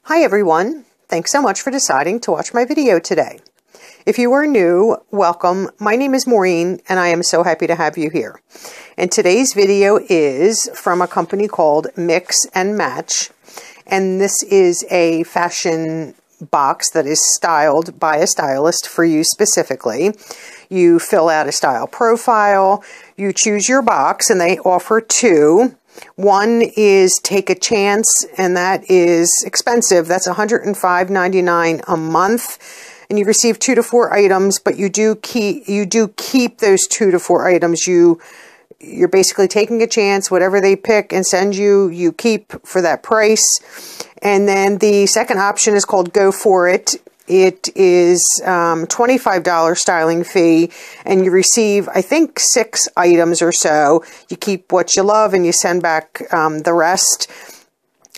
Hi everyone, thanks so much for deciding to watch my video today. If you are new, welcome. My name is Maureen and I am so happy to have you here. And today's video is from a company called MixandMatch, and this is a fashion box that is styled by a stylist for you specifically. You fill out a style profile, you choose your box, and they offer two. One is Take a Chance, and that is expensive. That's $105.99 a month, and you receive 2 to 4 items. But you do keep those 2 to 4 items. You're basically taking a chance. Whatever they pick and send you, you keep for that price. And then the second option is called Go For It. It is $25 styling fee, and you receive, I think, 6 items or so. You keep what you love and you send back the rest.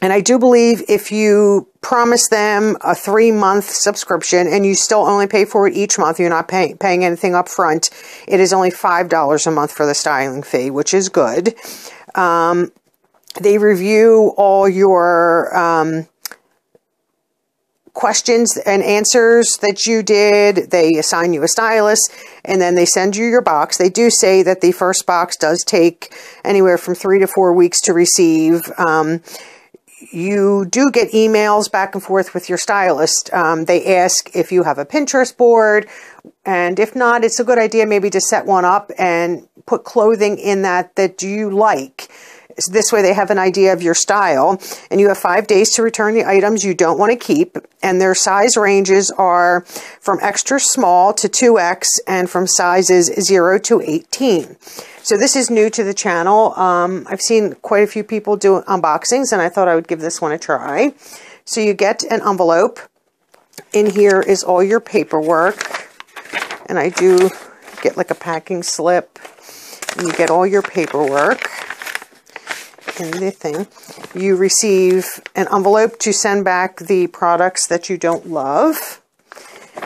And I do believe if you promise them a 3-month subscription and you still only pay for it each month, you're not paying anything up front, it is only $5 a month for the styling fee, which is good. They review all your questions and answers that you did. They assign you a stylist, and then they send you your box. They do say that the first box does take anywhere from 3 to 4 weeks to receive. You do get emails back and forth with your stylist. They ask if you have a Pinterest board, and if not, it's a good idea maybe to set one up and put clothing in that you like. This way they have an idea of your style, and you have 5 days to return the items you don't want to keep, and their size ranges are from extra small to 2X and from sizes 0 to 18. So this is new to the channel. I've seen quite a few people do unboxings, and I thought I would give this one a try. So you get an envelope. In here is all your paperwork, and I do get like a packing slip, and you get all your paperwork. In the thing, you receive an envelope to send back the products that you don't love,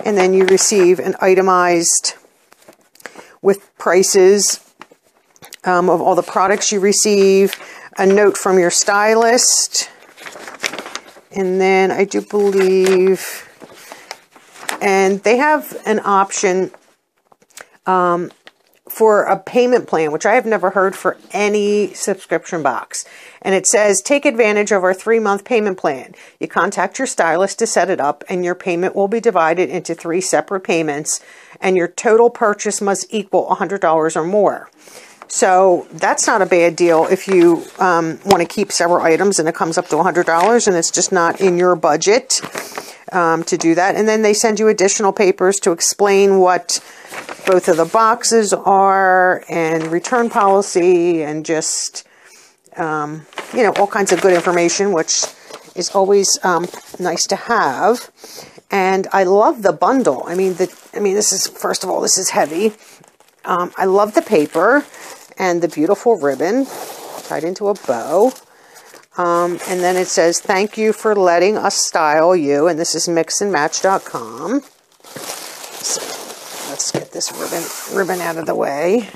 and then you receive an itemized with prices of all the products you receive, a note from your stylist, and then I do believe, and they have an option for a payment plan, which I have never heard for any subscription box. And it says, take advantage of our 3-month payment plan. You contact your stylist to set it up, and your payment will be divided into 3 separate payments, and your total purchase must equal $100 or more. So that's not a bad deal if you want to keep several items and it comes up to $100 and it's just not in your budget to do that. And then they send you additional papers to explain what both of the boxes are, and return policy, and just, all kinds of good information, which is always nice to have. And I love the bundle. This is, first of all, this is heavy. I love the paper and the beautiful ribbon tied into a bow. And then it says, thank you for letting us style you. And this is MixandMatch.com. So let's get this ribbon out of the way.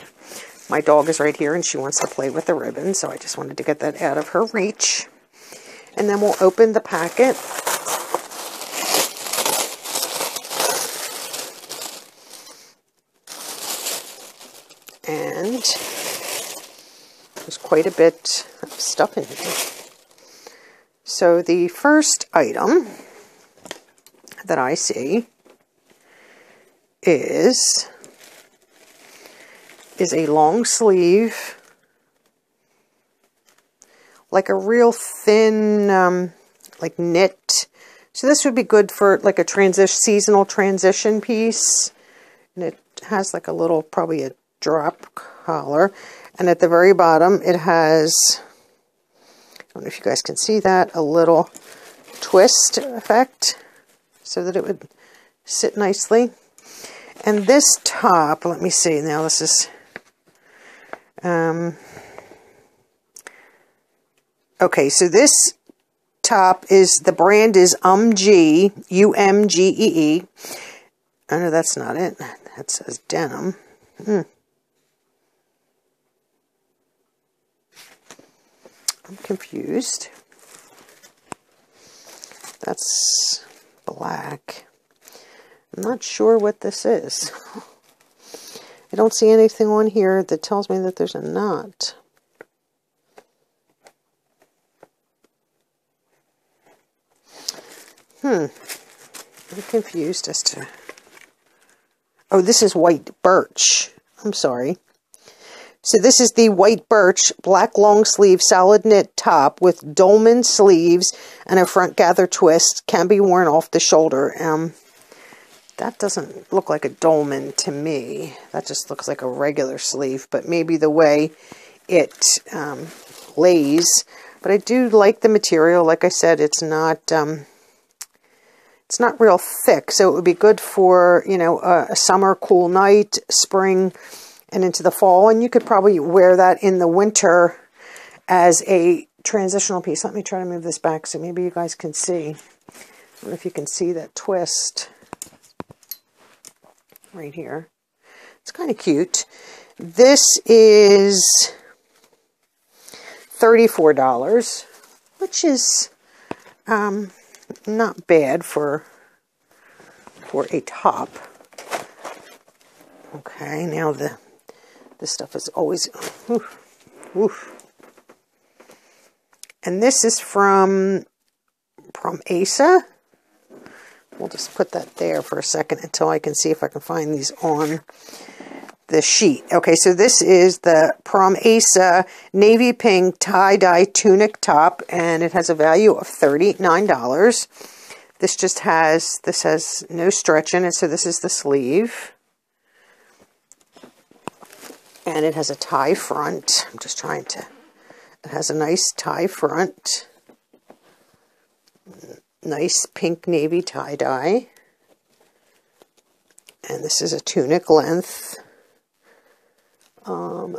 My dog is right here and she wants to play with the ribbon, so I just wanted to get that out of her reach. And then we'll open the packet. And there's quite a bit of stuff in here. So the first item that I see is a long sleeve, like a real thin, like knit. So this would be good for like a seasonal transition piece. And it has like a little, probably a drop collar. And at the very bottom, it has, I don't know if you guys can see that, a little twist effect so that it would sit nicely. And this top, let me see, now this is, okay, so this top is, the brand is UMGEE. Oh, no, that's not it. That says denim. I'm confused. That's black. I'm not sure what this is. I don't see anything on here that tells me that there's a knot. I'm confused as to... Oh, this is white birch. I'm sorry. So this is the white birch black long sleeve solid knit top with dolman sleeves and a front gather twist. Can be worn off the shoulder. That doesn't look like a dolman to me. That just looks like a regular sleeve, but maybe the way it lays. But I do like the material. Like I said, it's not real thick, so it would be good for, you know, a summer cool night, spring, and into the fall. And you could probably wear that in the winter as a transitional piece. Let me try to move this back so maybe you guys can see. I don't know if you can see that twist right here. It's kind of cute. This is $34, which is not bad for a top. Okay, now this stuff is always and this is from Asa. We'll just put that there for a second until I can see if I can find these on the sheet. Okay, so this is the Prom Asa navy pink tie-dye tunic top, and it has a value of $39. This has no stretch in it, so this is the sleeve. And it has a tie front. I'm just trying to... It has a nice tie front. Nice pink navy tie-dye. And this is a tunic length.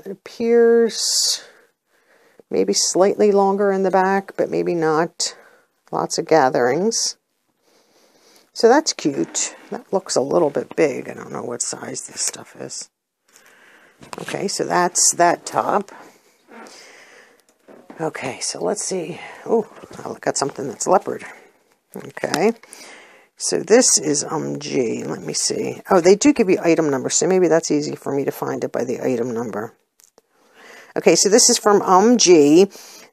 It appears maybe slightly longer in the back, but maybe not. Lots of gatherings. So that's cute. That looks a little bit big. I don't know what size this stuff is. Okay, so that's that top. Okay, so let's see. Oh, I got something that's leopard. Okay, so this is G. Let me see. Oh, they do give you item numbers, so maybe that's easy for me to find it by the item number. Okay, so this is from G.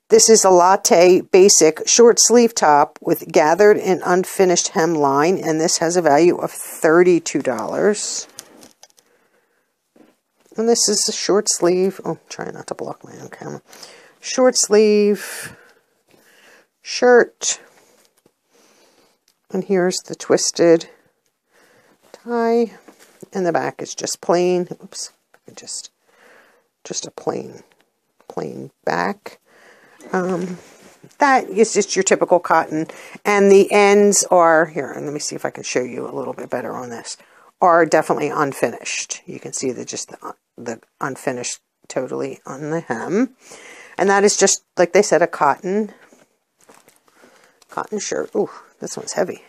This is a latte basic short sleeve top with gathered and unfinished hemline, and this has a value of $32. And this is a short sleeve. Oh, try not to block my own camera. Short sleeve shirt. And here's the twisted tie. And the back is just plain. Oops. Just a plain back. That is just your typical cotton. And the ends are, here, and let me see if I can show you a little bit better on this, are definitely unfinished. You can see the unfinished totally on the hem. And that is just, like they said, a cotton shirt. Ooh, this one's heavy.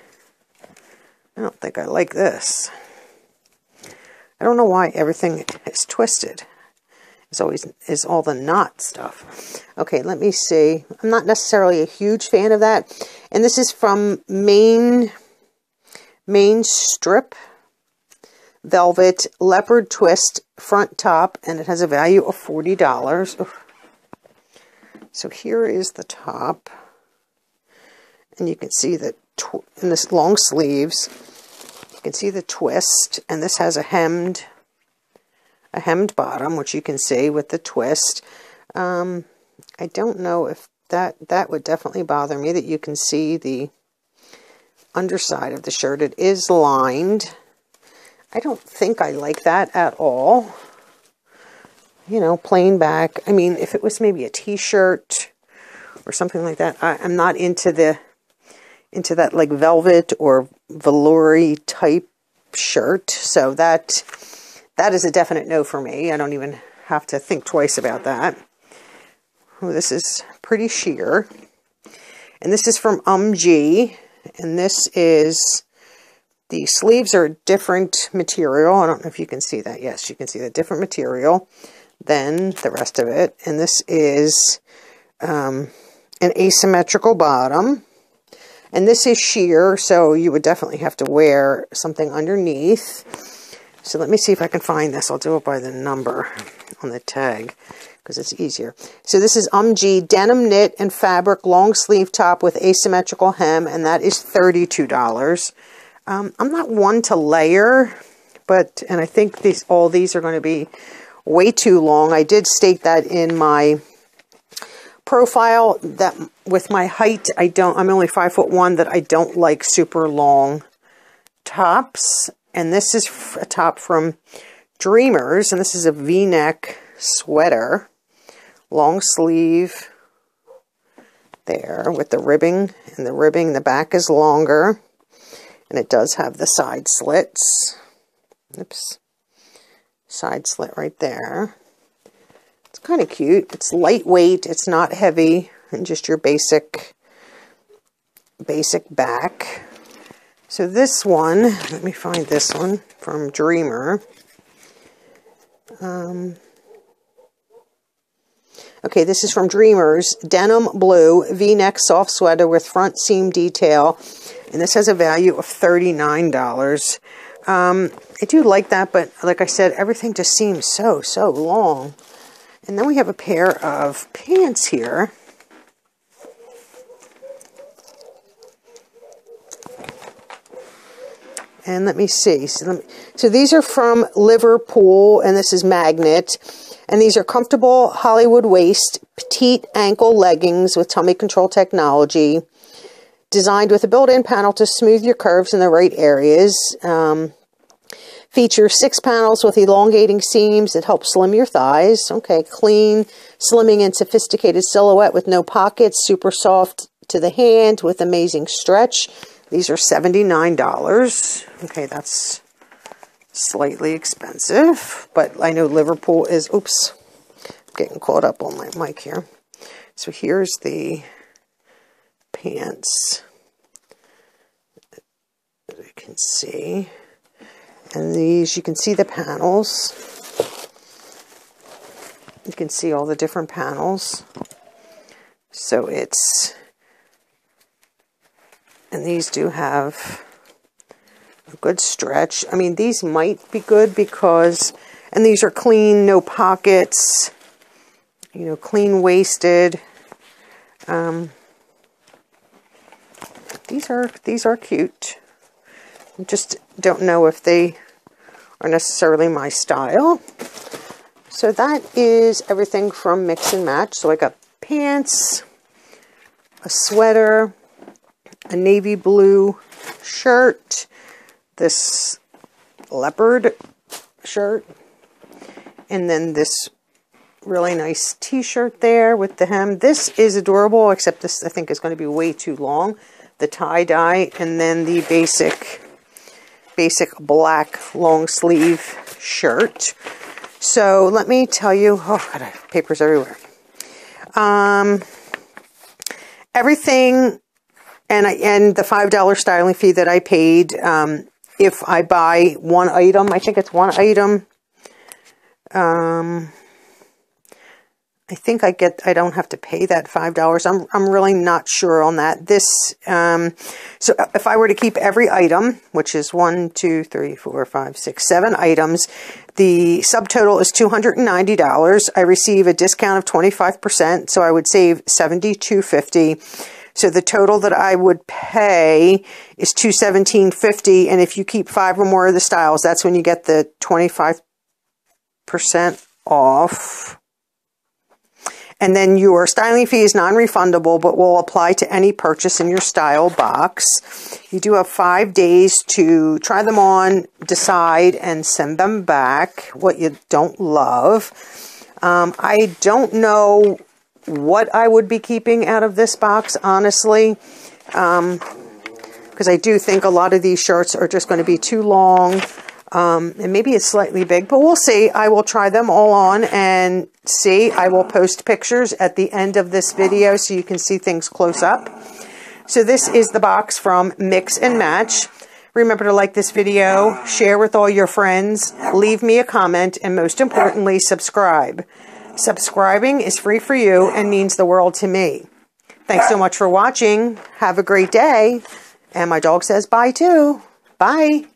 I don't think I like this. I don't know why everything is twisted. Is all the knot stuff. Okay, let me see. I'm not necessarily a huge fan of that. And this is from Main Strip Velvet Leopard Twist front top, and it has a value of $40. Oof. So here is the top, and you can see that in this long sleeves, you can see the twist, and this has a hemmed bottom, which you can see with the twist. I don't know if that would definitely bother me, that you can see the underside of the shirt. It is lined. I don't think I like that at all. You know, plain back. I mean, if it was maybe a t-shirt or something like that, I'm not into that like velvet or velour type shirt. So that is a definite no for me. I don't even have to think twice about that. Oh, this is pretty sheer. And this is from G. And this is, the sleeves are different material. I don't know if you can see that. Yes, you can see the different material than the rest of it. And this is an asymmetrical bottom. And this is sheer, so you would definitely have to wear something underneath. So let me see if I can find this. I'll do it by the number on the tag because it's easier. So this is G denim knit and fabric long sleeve top with asymmetrical hem, and that is $32. I'm not one to layer, and I think all these are going to be way too long. I did state that in my profile that with my height, I'm only 5'1", that I don't like super long tops. And this is a top from Dreamers, and this is a V-neck sweater, long sleeve there with the ribbing, and the back is longer, and it does have the side slits. Oops, side slit right there. It's kind of cute. It's lightweight, it's not heavy, and just your basic back. So this one, let me find this one from Dreamer. Okay, this is from Dreamers, denim blue V-neck soft sweater with front seam detail, and this has a value of $39. I do like that, but like I said, everything just seems so long. And then we have a pair of pants here. And let me see. So these are from Liverpool, and this is Magnet. And these are comfortable Hollywood waist, petite ankle leggings with tummy control technology. Designed with a built-in panel to smooth your curves in the right areas. Features 6 panels with elongating seams that help slim your thighs. Okay, clean, slimming and sophisticated silhouette with no pockets. Super soft to the hand with amazing stretch. These are $79. Okay, that's slightly expensive, but I know Liverpool is, oops, I'm getting caught up on my mic here. So here's the pants, as you can see. And these, you can see the panels. You can see all the different panels. So and these do have a good stretch. I mean, these might be good because, and these are clean, no pockets, you know, clean waisted. These are cute. I just don't know if they are necessarily my style. So that is everything from Mix and Match. So I got pants, a sweater, a navy blue shirt, this leopard shirt, and then this really nice t-shirt there with the hem. This is adorable, except this I think is going to be way too long. The tie-dye, and then the basic black long sleeve shirt. So let me tell you, oh God, I have papers everywhere. Everything, and the $5 styling fee that I paid, if I buy one item, I think it's one item, I think I don't have to pay that $5. I'm really not sure on that. So if I were to keep every item, which is 1, 2, 3, 4, 5, 6, 7 items, the subtotal is $290. I receive a discount of 25%, so I would save $72.50. So the total that I would pay is $217.50, and if you keep 5 or more of the styles, that's when you get the 25% off. And then your styling fee is non-refundable, but will apply to any purchase in your style box. You do have 5 days to try them on, decide, and send them back what you don't love. I don't know what I would be keeping out of this box, honestly, because I do think a lot of these shirts are just going to be too long. And maybe it's slightly big, but we'll see. I will try them all on and see. I will post pictures at the end of this video so you can see things close up. So this is the box from Mix and Match. Remember to like this video, share with all your friends, leave me a comment, and most importantly, subscribe. Subscribing is free for you and means the world to me. Thanks so much for watching. Have a great day. And my dog says bye too. Bye.